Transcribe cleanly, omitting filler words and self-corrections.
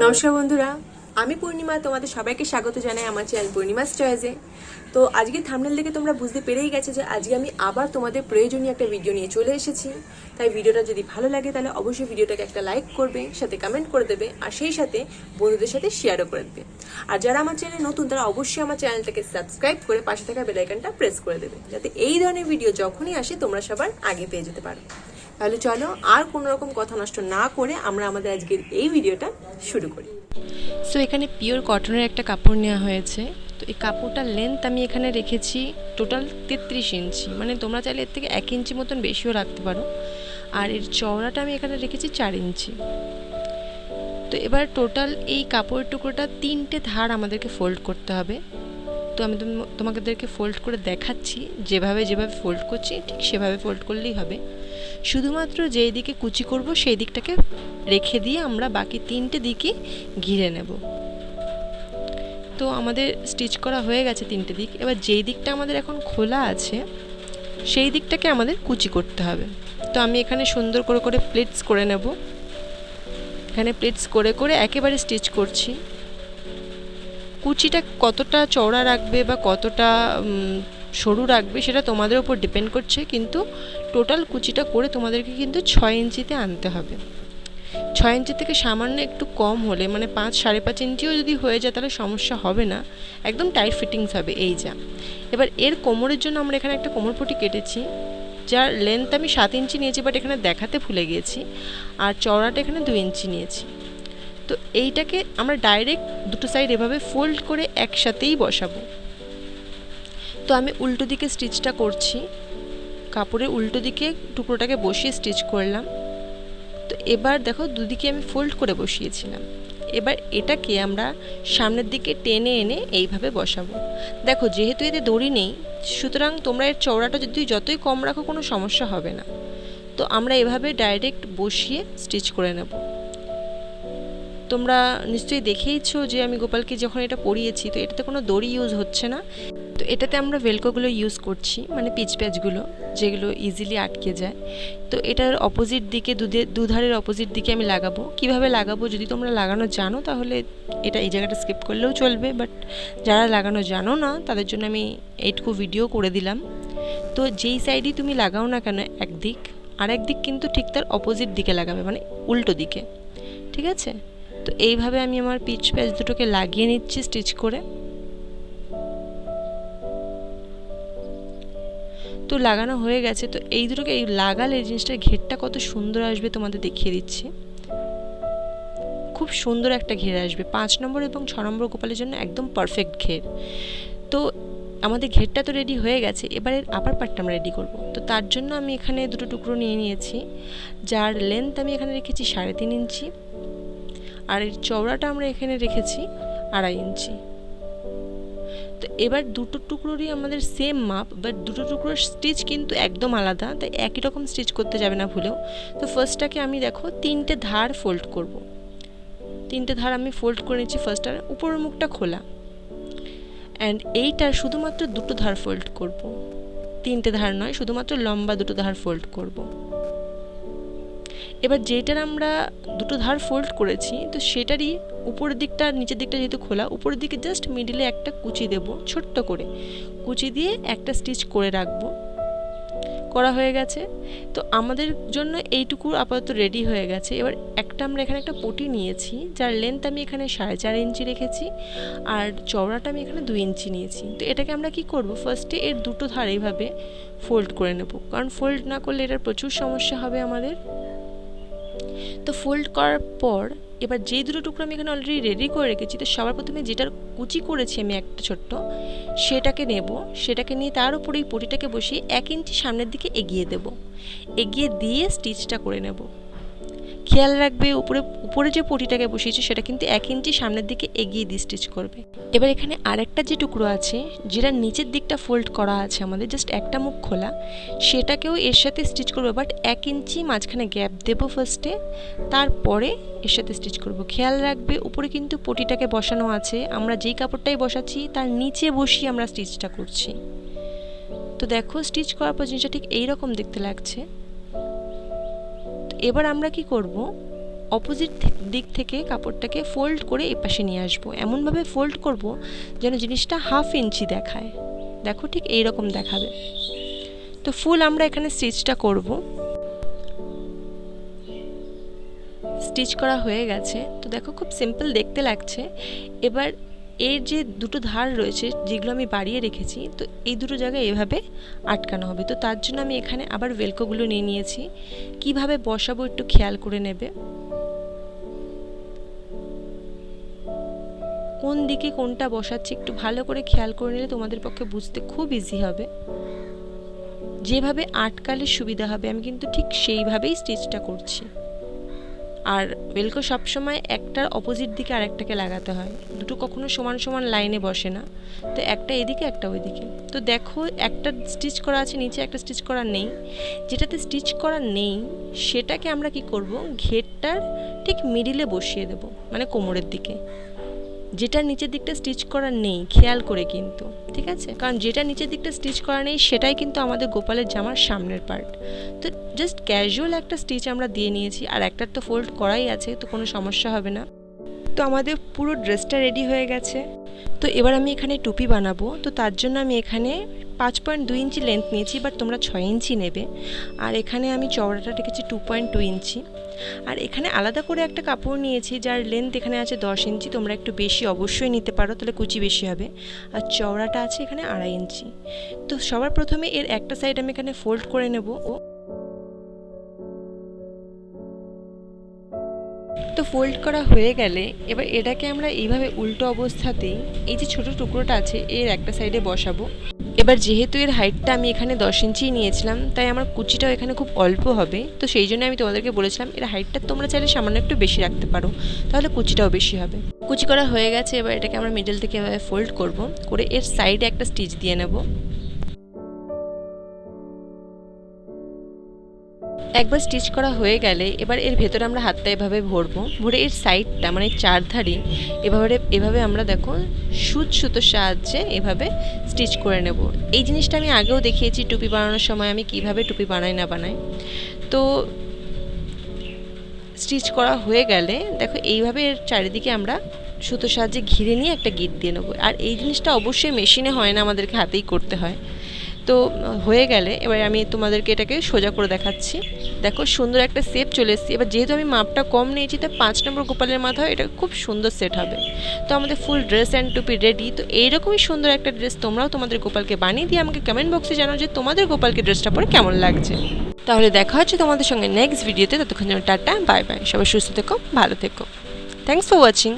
নমস্কার বন্ধুরা, আমি পূর্ণিমা। তোমাদের সবাইকে স্বাগত জানাই আমার চ্যানেল পূর্ণিমাস চয়েসে। তো আজকে থাম্বনেল দেখে তোমরা বুঝতে পেরেই গেছো যে আজকে আমি আবার তোমাদের প্রয়োজনীয় একটা ভিডিও নিয়ে চলে এসেছি। তাই ভিডিওটা যদি ভালো লাগে তাহলে অবশ্যই ভিডিওটাকে একটা লাইক করবে, সাথে কমেন্ট করে দেবে, আর সেই সাথে বন্ধুদের সাথে শেয়ারও করে দেবে। আর যারা আমার চ্যানেলে নতুন তারা অবশ্যই আমার চ্যানেলটাকে সাবস্ক্রাইব করে পাশে থাকা বেল আইকনটা প্রেস করে দেবে, যাতে এই ধরনের ভিডিও যখনই আসে তোমরা সবার আগে পেয়ে যেতে পারো। তাহলে চলো আর কোনো রকম কথা নষ্ট না করে আমরা আমাদের আজকের এই ভিডিওটা শুরু করি। সো এখানে পিওর কটনের একটা কাপড় নেওয়া হয়েছে। তো এই কাপড়টার লেন্থ আমি এখানে রেখেছি টোটাল 33 ইঞ্চি, মানে তোমরা চাইলে এর থেকে 1 ইঞ্চি মতন বেশিও রাখতে পারো। আর এর চওড়াটা আমি এখানে রেখেছি 4 ইঞ্চি। তো এবার টোটাল এই কাপড়ের টুকরোটা 3টে ধার আমাদেরকে ফোল্ড করতে হবে। তো আমি তোমাদেরকে ফোল্ড করে দেখাচ্ছি, যেভাবে ফোল্ড করছি ঠিক সেভাবে ফোল্ড করলেই হবে। শুধুমাত্র যেই দিকে কুচি করব সেই দিকটাকে রেখে দিয়ে আমরা বাকি 3টে দিকই ঘিরে নেব। তো আমাদের স্টিচ করা হয়ে গেছে 3টে দিক। এবার যেই দিকটা আমাদের এখন খোলা আছে সেই দিকটাকে আমাদের কুচি করতে হবে। তো আমি এখানে সুন্দর করে প্লেটস করে নেব। এখানে প্লেটস করে একেবারে স্টিচ করছি। কুচিটা কতটা চওড়া রাখবে বা কতটা সরু রাখবে সেটা তোমাদের উপর ডিপেন্ড করছে, কিন্তু টোটাল কুচিটা করে তোমাদেরকে কিন্তু 6 ইঞ্চিতে আনতে হবে। 6 ইঞ্চি থেকে সামান্য একটু কম হলে, মানে 5-5.5 ইঞ্চিও যদি হয়ে যায় তাহলে সমস্যা হবে না, একদম টাইট ফিটিংস হবে। এই যা এবার এর কোমরের জন্য আমরা এখানে একটা কোমরপটি কেটেছি, যার লেন্থ আমি 7 ইঞ্চি নিয়েছি, বাট এখানে দেখাতে ভুলে গিয়েছি। আর চওড়াটা এখানে 2 ইঞ্চি নিয়েছি। তো এইটাকে আমরা ডাইরেক্ট দুটো সাইড এভাবে ফোল্ড করে একসাথেই বসাবো। তো আমি উল্টো দিকে স্টিচটা করছি, কাপড়ের উল্টো দিকে টুকরোটাকে বসিয়ে স্টিচ করলাম। তো এবার দেখো দুদিকে আমি ফোল্ড করে বসিয়েছিলাম। এবার এটাকে আমরা সামনের দিকে টেনে এনে এইভাবে বসাবো। দেখো যেহেতু এতে দড়ি নেই, সুতরাং তোমরা এর চওড়াটা যদি যতই কম রাখো কোনো সমস্যা হবে না। তো আমরা এভাবে ডাইরেক্ট বসিয়ে স্টিচ করে নেব। তোমরা নিশ্চয়ই দেখেইছো যে আমি গোপালকে যখন এটা পরিয়েছি, তো এটাতে কোনো দড়ি ইউজ হচ্ছে না। তো এটাতে আমরা ভেলকোগুলো ইউজ করছি, মানে পিচ প্যাচগুলো যেগুলো ইজিলি আটকে যায়। তো এটার অপোজিট দিকে দুধারের অপোজিট দিকে আমি লাগাবো। কিভাবে লাগাবো যদি তোমরা লাগানো জানো তাহলে এটা এই জায়গাটা স্কিপ করলেও চলবে, বাট যারা লাগানো জানো না তাদের জন্য আমি এইটুকু ভিডিও করে দিলাম। তো যেই সাইডই তুমি লাগাও না কেন একদিক, আর একদিক কিন্তু ঠিক তার অপোজিট দিকে লাগাবে, মানে উল্টো দিকে, ঠিক আছে? তো এইভাবে আমি আমার পিচ প্যাচ দুটোকে লাগিয়ে নিচ্ছি স্টিচ করে। তো লাগানো হয়ে গেছে। তো এই দুটোকে এই লাগালে জিনিসটার ঘেরটা কত সুন্দর আসবে তোমাদের দেখিয়ে দিচ্ছি। খুব সুন্দর একটা ঘের আসবে। 5 নম্বর এবং 6 নম্বর গোপালের জন্য একদম পারফেক্ট ঘের। তো আমাদের ঘেরটা তো রেডি হয়ে গেছে, এবারে আপার পার্টটা আমরা রেডি করব। তো তার জন্য আমি এখানে দুটো টুকরো নিয়ে নিয়েছি, যার লেন্থ আমি এখানে রেখেছি 3.5 ইঞ্চি, আর এর চওড়াটা আমরা এখানে রেখেছি 2.5 ইঞ্চি। তো এবার দুটো টুকরোরই আমাদের সেম মাপ, বাট দুটো টুকরোর স্টিচ কিন্তু একদম আলাদা, তাই একই রকম স্টিচ করতে যাবে না ভুলেও। তো ফার্স্টটাকে আমি দেখো 3টে ধার ফোল্ড করব। 3টে ধার আমি ফোল্ড করে নিচ্ছি। ফার্স্টটার উপরের মুখটা খোলা, অ্যান্ড এইটার শুধুমাত্র দুটো ধার ফোল্ড করব। 3টে ধার নয়, শুধুমাত্র লম্বা দুটো ধার ফোল্ড করব। এবার যেটার আমরা দুটো ধার ফোল্ড করেছি, তো সেটারই উপরের দিকটা নিচের দিকটা যেহেতু খোলা, উপরের দিকে জাস্ট মিডিলে একটা কুচি দেব, ছোট্ট করে কুচি দিয়ে একটা স্টিচ করে রাখবো। করা হয়ে গেছে। তো আমাদের জন্য এইটুকু আপাতত রেডি হয়ে গেছে। এবার আমরা এখানে একটা পটি নিয়েছি, যার লেন্থ আমি এখানে 4.5 ইঞ্চি রেখেছি, আর চওড়াটা আমি এখানে 2 ইঞ্চি নিয়েছি। তো এটাকে আমরা কি করব, ফার্স্টে এর দুটো ধার এইভাবে ফোল্ড করে নেব, কারণ ফোল্ড না করলে এটার প্রচুর সমস্যা হবে আমাদের। তো ফোল্ড করার পর এবার যেই দুটো টুকরো আমি এখানে অলরেডি রেডি করে রেখেছি, তো সবার প্রথমে যেটার কুচি করেছি আমি একটা ছোট্ট, সেটাকে নেব। সেটাকে নিয়ে তার উপরে এই পটিটাকে বসিয়ে 1 ইঞ্চি সামনের দিকে এগিয়ে দেব। এগিয়ে দিয়ে স্টিচটা করে নেব। খেয়াল রাখবে উপরে যে পটিটাকে বসিয়েছি সেটা কিন্তু 1 ইঞ্চি সামনের দিকে এগিয়ে দিয়ে স্টিচ করবে। এবার এখানে আরেকটা যে টুকরো আছে, যেটা নিচের দিকটা ফোল্ড করা আছে আমাদের, জাস্ট একটা মুখ খোলা, সেটাকেও এর সাথে স্টিচ করবো, বাট 1 ইঞ্চি মাঝখানে গ্যাপ দেবো ফার্স্টে, তারপরে এর সাথে স্টিচ করব। খেয়াল রাখবে উপরে কিন্তু পটিটাকে বসানো আছে, আমরা যেই কাপড়টাই বসাচ্ছি তার নিচে বসিয়ে আমরা স্টিচটা করছি। তো দেখো স্টিচ করার পর জিনিসটা ঠিক এইরকম দেখতে লাগছে। এবার আমরা কি করব, অপোজিট দিক থেকে কাপড়টাকে ফোল্ড করে এই পাশে নিয়ে আসবো। এমনভাবে ফোল্ড করব যেন জিনিসটা 1/2 ইঞ্চি দেখায়। দেখো ঠিক এইরকম দেখাবে। তো ফুল আমরা এখানে স্টিচটা করব। স্টিচ করা হয়ে গেছে। তো দেখো খুব সিম্পল দেখতে লাগছে। এবার এর যে দুটো ধার রয়েছে যেগুলো আমি বাড়িয়ে রেখেছি, তো এই দুটো জায়গায় এভাবে আটকানো হবে। তো তার জন্য আমি এখানে আবার ভেলকোগুলো নিয়ে নিয়েছি। কিভাবে বসাবো একটু খেয়াল করে নেবে। কোন দিকে কোনটা বসাচ্ছি একটু ভালো করে খেয়াল করে নিলে তোমাদের পক্ষে বুঝতে খুব ইজি হবে। যেভাবে আটকালে সুবিধা হবে আমি কিন্তু ঠিক সেইভাবেই স্টিচটা করছি। আর ভেলকো সবসময় একটার অপোজিট দিকে আরেকটাকে লাগাতে হয়, দুটো কখনো সমান সমান লাইনে বসে না। তো একটা এদিকে একটা ওইদিকে। তো দেখো একটা স্টিচ করা আছে, নিচে একটা স্টিচ করা নেই। যেটাতে স্টিচ করা নেই সেটাকে আমরা কি করব, ঘেরটার ঠিক মিডিলে বসিয়ে দেব, মানে কোমরের দিকে। যেটার নিচের দিকটা স্টিচ করা নেই খেয়াল করে কিন্তু, ঠিক আছে? কারণ যেটা নিচের দিকটা স্টিচ করা নেই সেটাই কিন্তু আমাদের গোপালের জামার সামনের পার্ট। তো জাস্ট ক্যাজুয়াল একটা স্টিচ আমরা দিয়ে নিয়েছি, আর একটার তো ফোল্ড করাই আছে, তো কোনো সমস্যা হবে না। তো আমাদের পুরো ড্রেসটা রেডি হয়ে গেছে। তো এবার আমি এখানে টুপি বানাবো। তো তার জন্য আমি এখানে 5.2 ইঞ্চি লেন্থ নিয়েছি, বাট তোমরা 6 ইঞ্চি নেবে। আর এখানে আমি চওড়াটা রেখেছি 2.2 ইঞ্চি। আর এখানে আলাদা করে একটা কাপড় নিয়েছি যার লেন্থ এখানে আছে 10 ইঞ্চি। তোমরা একটু বেশি অবশ্যই নিতে পারো, তাহলে কুচি বেশি হবে। আর চওড়াটা আছে এখানে 2.5 ইঞ্চি। তো সবার প্রথমে এর একটা সাইড আমি এখানে ফোল্ড করে নেব। তো ফোল্ড করা হয়ে গেলে এবার এটাকে আমরা এইভাবে উল্টো অবস্থাতেই এই যে ছোট টুকরোটা আছে এর একটা সাইডে বসাবো। এবার যেহেতু এর হাইটটা আমি এখানে 10 ইঞ্চি নিয়েছিলাম, তাই আমার কুচিটাও এখানে খুব অল্প হবে। তো সেই জন্য আমি তোমাদেরকে বলেছিলাম এর হাইটটা তোমরা চাইলে সামান্য একটু বেশি রাখতে পারো, তাহলে কুচিটাও বেশি হবে। কুচি করা হয়ে গেছে। এবার এটাকে আমরা মিডল থেকে এভাবে ফোল্ড করব, করে এর সাইডে একটা স্টিচ দিয়ে নেব। একবার স্টিচ করা হয়ে গেলে এবার এর ভেতরে আমরা হাতটা এভাবে ভরবো, ভরে এর সাইডটা মানে চারধারি এভাবে আমরা দেখো সুতোর সাহায্যে এভাবে স্টিচ করে নেব। এই জিনিসটা আমি আগেও দেখিয়েছি টুপি বানানোর সময় আমি কিভাবে টুপি বানাই না বানাই। তো স্টিচ করা হয়ে গেলে দেখো এইভাবে এর চারিদিকে আমরা সুতোর সাহায্যে ঘিরে নিয়ে একটা গিট দিয়ে নেবো। আর এই জিনিসটা অবশ্যই মেশিনে হয় না, আমাদেরকে হাতেই করতে হয়। তো হয়ে গেলে এবার আমি তোমাদেরকে এটাকে সোজা করে দেখাচ্ছি। দেখো সুন্দর একটা শেপ চলে এসেছে। এবার যেহেতু আমি মাপটা কম নিয়েছি, তাই 5 নম্বর গোপালের মাথায় এটা খুব সুন্দর সেট হবে। তো আমাদের ফুল ড্রেস অ্যান্ড টুপি রেডি। তো এইরকমই সুন্দর একটা ড্রেস তোমরাও তোমাদের গোপালকে বানিয়ে দিয়ে আমাকে কমেন্ট বক্সে জানাও যে তোমাদের গোপালকে ড্রেসটা পরে কেমন লাগছে। তাহলে দেখা হচ্ছে তোমাদের সঙ্গে নেক্সট ভিডিওতে। ততক্ষণ জন্য টাটা, বাই বাই। সবাই সুস্থ থেকো, ভালো থেকো। Thanks for watching.